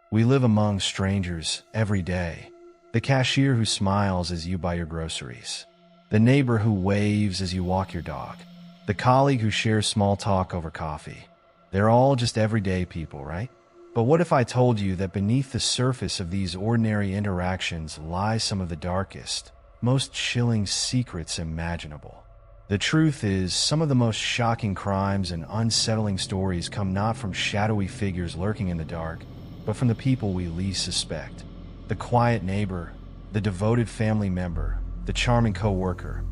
We live among strangers every day. The cashier who smiles as you buy your groceries. The neighbor who waves as you walk your dog. The colleague who shares small talk over coffee. They're all just everyday people, right? But what if I told you that beneath the surface of these ordinary interactions lies some of the darkest, most chilling secrets imaginable? The truth is, some of the most shocking crimes and unsettling stories come not from shadowy figures lurking in the dark, but from the people we least suspect. The quiet neighbor, the devoted family member, the charming coworker.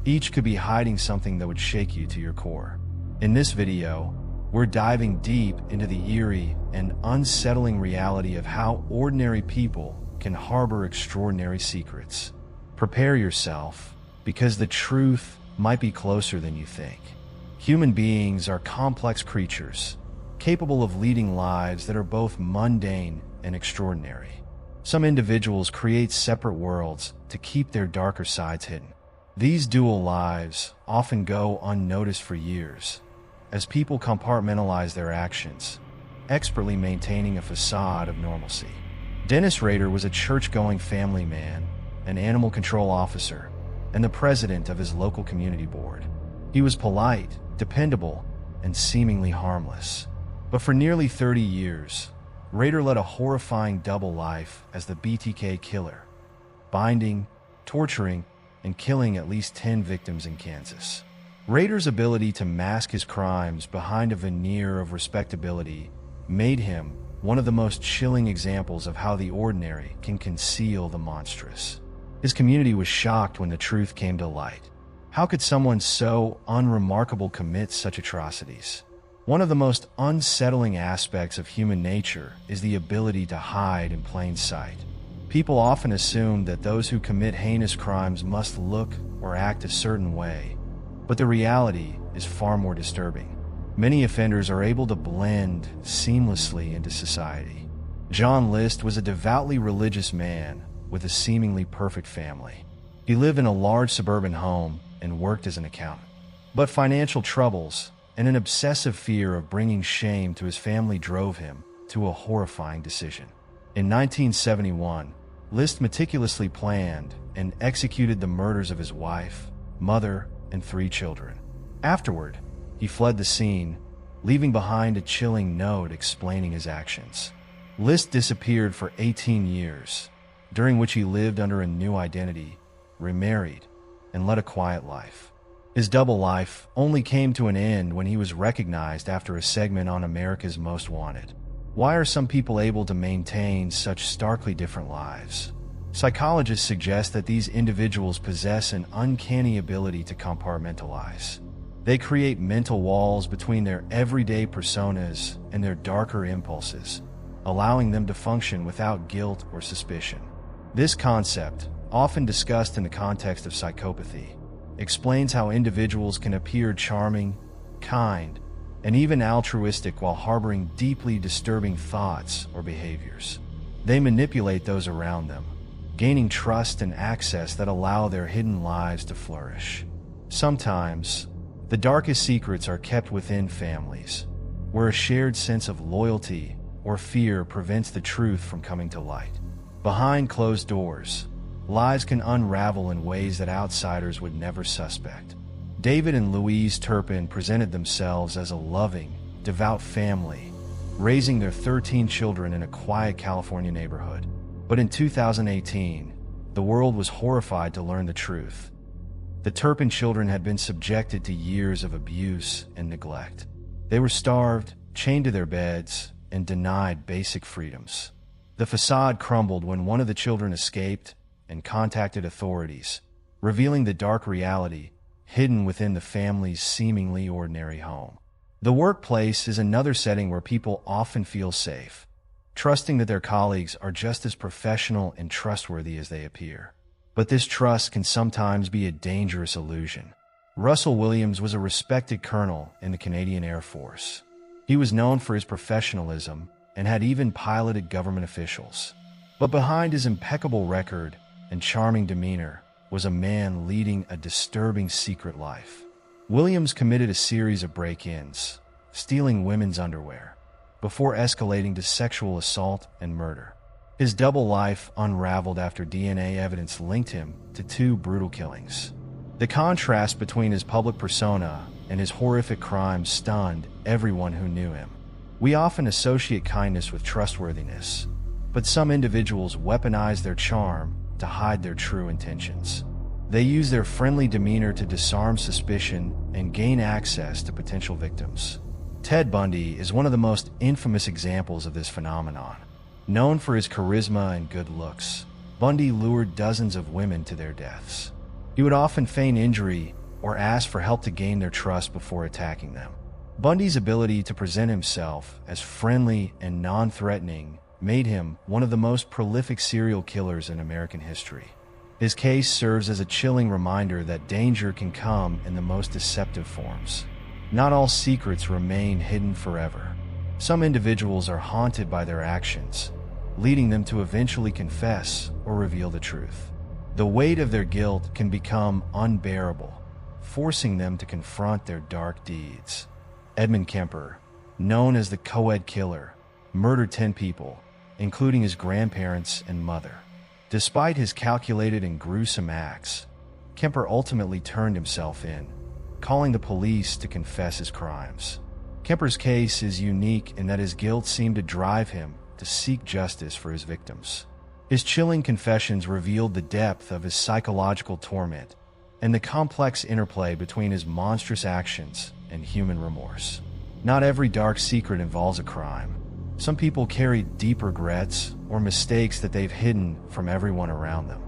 Each could be hiding something that would shake you to your core. In this video, we're diving deep into the eerie and unsettling reality of how ordinary people can harbor extraordinary secrets. Prepare yourself, because the truth might be closer than you think. Human beings are complex creatures, capable of leading lives that are both mundane and extraordinary. Some individuals create separate worlds to keep their darker sides hidden. These dual lives often go unnoticed for years, as people compartmentalize their actions, expertly maintaining a facade of normalcy. Dennis Rader was a church-going family man, an animal control officer, and the president of his local community board. He was polite, dependable, and seemingly harmless. But for nearly 30 years, Rader led a horrifying double life as the BTK killer, binding, torturing, and killing at least 10 victims in Kansas. Rader's ability to mask his crimes behind a veneer of respectability made him one of the most chilling examples of how the ordinary can conceal the monstrous. His community was shocked when the truth came to light. How could someone so unremarkable commit such atrocities? One of the most unsettling aspects of human nature is the ability to hide in plain sight. People often assume that those who commit heinous crimes must look or act a certain way, but the reality is far more disturbing. Many offenders are able to blend seamlessly into society. John List was a devoutly religious man with a seemingly perfect family. He lived in a large suburban home and worked as an accountant. But financial troubles and an obsessive fear of bringing shame to his family drove him to a horrifying decision. In 1971, List meticulously planned and executed the murders of his wife, mother, and 3 children. Afterward, he fled the scene, leaving behind a chilling note explaining his actions. List disappeared for 18 years, during which he lived under a new identity, remarried, and led a quiet life. His double life only came to an end when he was recognized after a segment on America's Most Wanted. Why are some people able to maintain such starkly different lives? Psychologists suggest that these individuals possess an uncanny ability to compartmentalize. They create mental walls between their everyday personas and their darker impulses, allowing them to function without guilt or suspicion. This concept, often discussed in the context of psychopathy, explains how individuals can appear charming, kind, and even altruistic while harboring deeply disturbing thoughts or behaviors. They manipulate those around them, gaining trust and access that allow their hidden lives to flourish. Sometimes, the darkest secrets are kept within families, where a shared sense of loyalty or fear prevents the truth from coming to light. Behind closed doors, lies can unravel in ways that outsiders would never suspect. David and Louise Turpin presented themselves as a loving, devout family, raising their 13 children in a quiet California neighborhood. But in 2018, the world was horrified to learn the truth. The Turpin children had been subjected to years of abuse and neglect. They were starved, chained to their beds, and denied basic freedoms. The facade crumbled when one of the children escaped and contacted authorities, revealing the dark reality hidden within the family's seemingly ordinary home. The workplace is another setting where people often feel safe, trusting that their colleagues are just as professional and trustworthy as they appear. But this trust can sometimes be a dangerous illusion. Russell Williams was a respected colonel in the Canadian Air Force. He was known for his professionalism and had even piloted government officials. But behind his impeccable record and charming demeanor was a man leading a disturbing secret life. Williams committed a series of break-ins, stealing women's underwear, before escalating to sexual assault and murder. His double life unraveled after DNA evidence linked him to 2 brutal killings. The contrast between his public persona and his horrific crimes stunned everyone who knew him. We often associate kindness with trustworthiness, but some individuals weaponize their charm to hide their true intentions. They use their friendly demeanor to disarm suspicion and gain access to potential victims. Ted Bundy is one of the most infamous examples of this phenomenon. Known for his charisma and good looks, Bundy lured dozens of women to their deaths. He would often feign injury or ask for help to gain their trust before attacking them. Bundy's ability to present himself as friendly and non-threatening made him one of the most prolific serial killers in American history. His case serves as a chilling reminder that danger can come in the most deceptive forms. Not all secrets remain hidden forever. Some individuals are haunted by their actions, leading them to eventually confess or reveal the truth. The weight of their guilt can become unbearable, forcing them to confront their dark deeds. Edmund Kemper, known as the co-ed killer, murdered 10 people, including his grandparents and mother. Despite his calculated and gruesome acts, Kemper ultimately turned himself in, calling the police to confess his crimes. Kemper's case is unique in that his guilt seemed to drive him to seek justice for his victims. His chilling confessions revealed the depth of his psychological torment and the complex interplay between his monstrous actions and human remorse. Not every dark secret involves a crime. Some people carry deep regrets or mistakes that they've hidden from everyone around them.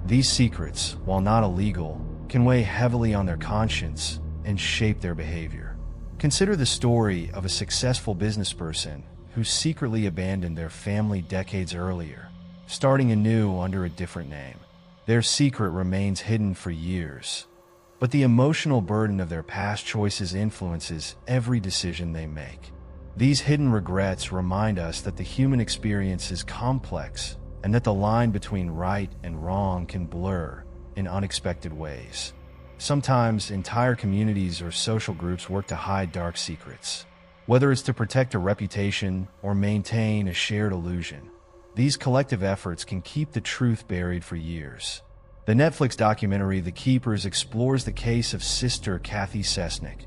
These secrets, while not illegal, can weigh heavily on their conscience and shape their behavior. Consider the story of a successful businessperson who secretly abandoned their family decades earlier, starting anew under a different name. Their secret remains hidden for years, but the emotional burden of their past choices influences every decision they make. These hidden regrets remind us that the human experience is complex and that the line between right and wrong can blur in unexpected ways. Sometimes entire communities or social groups work to hide dark secrets, whether it's to protect a reputation or maintain a shared illusion. These collective efforts can keep the truth buried for years. The Netflix documentary The Keepers explores the case of Sister Kathy Sesnick,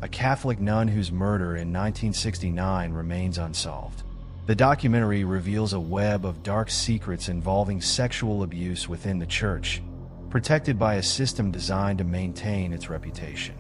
a Catholic nun whose murder in 1969 remains unsolved. The documentary reveals a web of dark secrets involving sexual abuse within the church, protected by a system designed to maintain its reputation.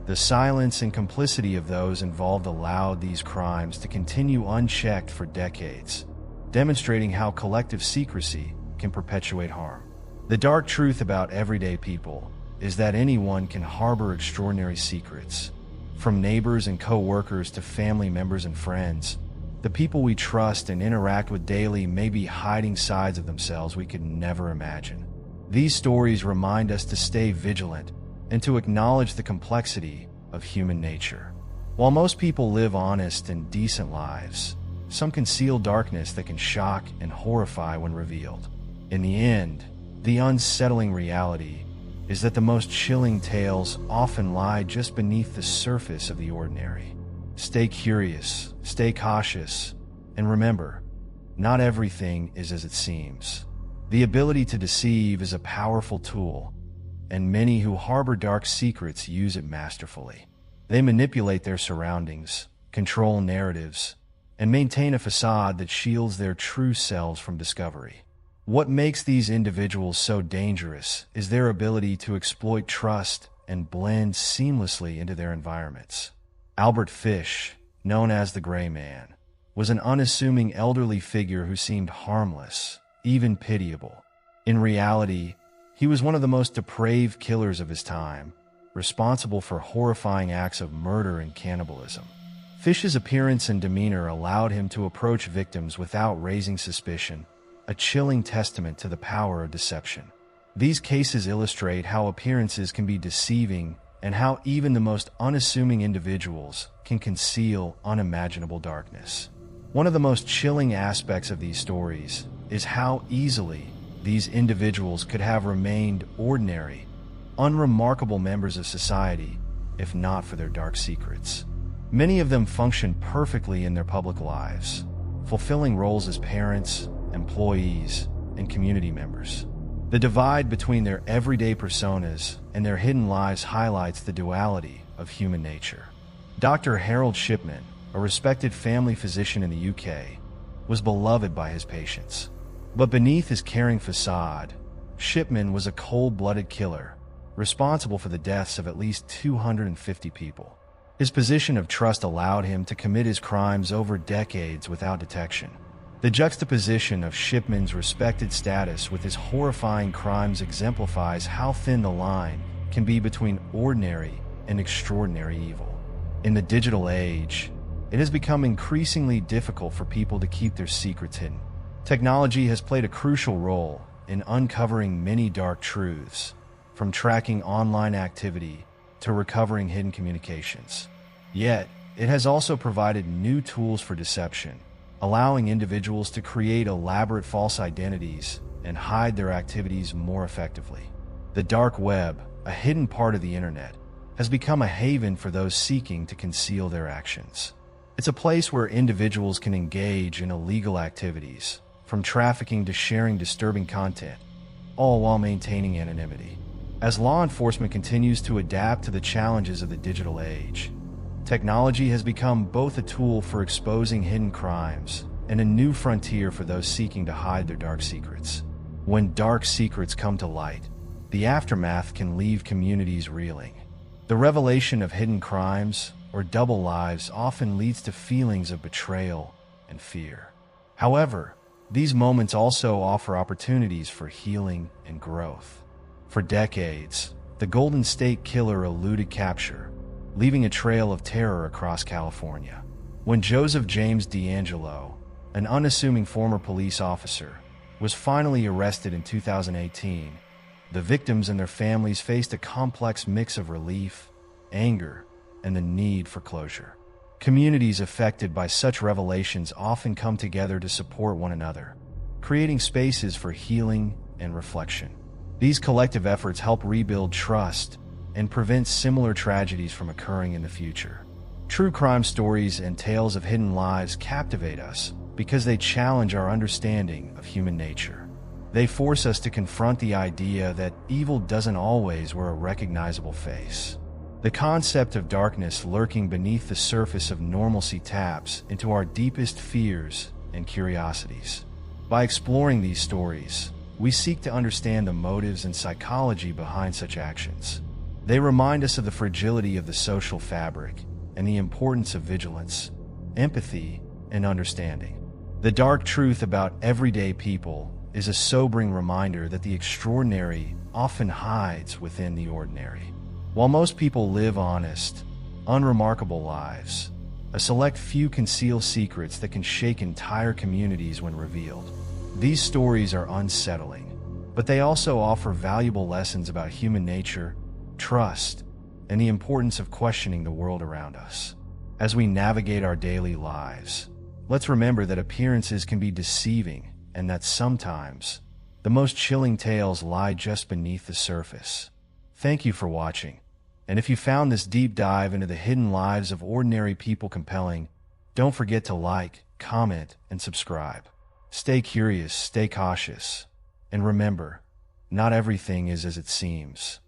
The silence and complicity of those involved allowed these crimes to continue unchecked for decades, demonstrating how collective secrecy can perpetuate harm. The dark truth about everyday people is that anyone can harbor extraordinary secrets. From neighbors and co-workers to family members and friends, the people we trust and interact with daily may be hiding sides of themselves we could never imagine. These stories remind us to stay vigilant and to acknowledge the complexity of human nature. While most people live honest and decent lives, some conceal darkness that can shock and horrify when revealed. In the end, the unsettling reality is that the most chilling tales often lie just beneath the surface of the ordinary. Stay curious, stay cautious, and remember, not everything is as it seems. The ability to deceive is a powerful tool, and many who harbor dark secrets use it masterfully. They manipulate their surroundings, control narratives, and maintain a facade that shields their true selves from discovery. What makes these individuals so dangerous is their ability to exploit trust and blend seamlessly into their environments. Albert Fish, known as the Gray Man, was an unassuming elderly figure who seemed harmless, even pitiable. In reality, he was one of the most depraved killers of his time, responsible for horrifying acts of murder and cannibalism. Fish's appearance and demeanor allowed him to approach victims without raising suspicion, a chilling testament to the power of deception. These cases illustrate how appearances can be deceiving and how even the most unassuming individuals can conceal unimaginable darkness. One of the most chilling aspects of these stories is how easily these individuals could have remained ordinary, unremarkable members of society if not for their dark secrets. Many of them function perfectly in their public lives, fulfilling roles as parents, employees, and community members. The divide between their everyday personas and their hidden lives highlights the duality of human nature. Dr. Harold Shipman, a respected family physician in the UK, was beloved by his patients. But beneath his caring facade, Shipman was a cold-blooded killer, responsible for the deaths of at least 250 people. His position of trust allowed him to commit his crimes over decades without detection. The juxtaposition of Shipman's respected status with his horrifying crimes exemplifies how thin the line can be between ordinary and extraordinary evil. In the digital age, it has become increasingly difficult for people to keep their secrets hidden. Technology has played a crucial role in uncovering many dark truths, from tracking online activity to recovering hidden communications. Yet, it has also provided new tools for deception, allowing individuals to create elaborate false identities and hide their activities more effectively. The dark web, a hidden part of the internet, has become a haven for those seeking to conceal their actions. It's a place where individuals can engage in illegal activities, from trafficking to sharing disturbing content, all while maintaining anonymity. As law enforcement continues to adapt to the challenges of the digital age, technology has become both a tool for exposing hidden crimes and a new frontier for those seeking to hide their dark secrets. When dark secrets come to light, the aftermath can leave communities reeling. The revelation of hidden crimes or double lives often leads to feelings of betrayal and fear. However, these moments also offer opportunities for healing and growth. For decades, the Golden State Killer eluded capture, leaving a trail of terror across California. When Joseph James D'Angelo, an unassuming former police officer, was finally arrested in 2018, the victims and their families faced a complex mix of relief, anger, and the need for closure. Communities affected by such revelations often come together to support one another, creating spaces for healing and reflection. These collective efforts help rebuild trust and prevent similar tragedies from occurring in the future. True crime stories and tales of hidden lives captivate us because they challenge our understanding of human nature. They force us to confront the idea that evil doesn't always wear a recognizable face. The concept of darkness lurking beneath the surface of normalcy taps into our deepest fears and curiosities. By exploring these stories, we seek to understand the motives and psychology behind such actions. They remind us of the fragility of the social fabric and the importance of vigilance, empathy, and understanding. The dark truth about everyday people is a sobering reminder that the extraordinary often hides within the ordinary. While most people live honest, unremarkable lives, a select few conceal secrets that can shake entire communities when revealed. These stories are unsettling, but they also offer valuable lessons about human nature, trust, and the importance of questioning the world around us. As we navigate our daily lives, let's remember that appearances can be deceiving and that sometimes the most chilling tales lie just beneath the surface. Thank you for watching. And if you found this deep dive into the hidden lives of ordinary people compelling, don't forget to like, comment, and subscribe. Stay curious, stay cautious, and remember, not everything is as it seems.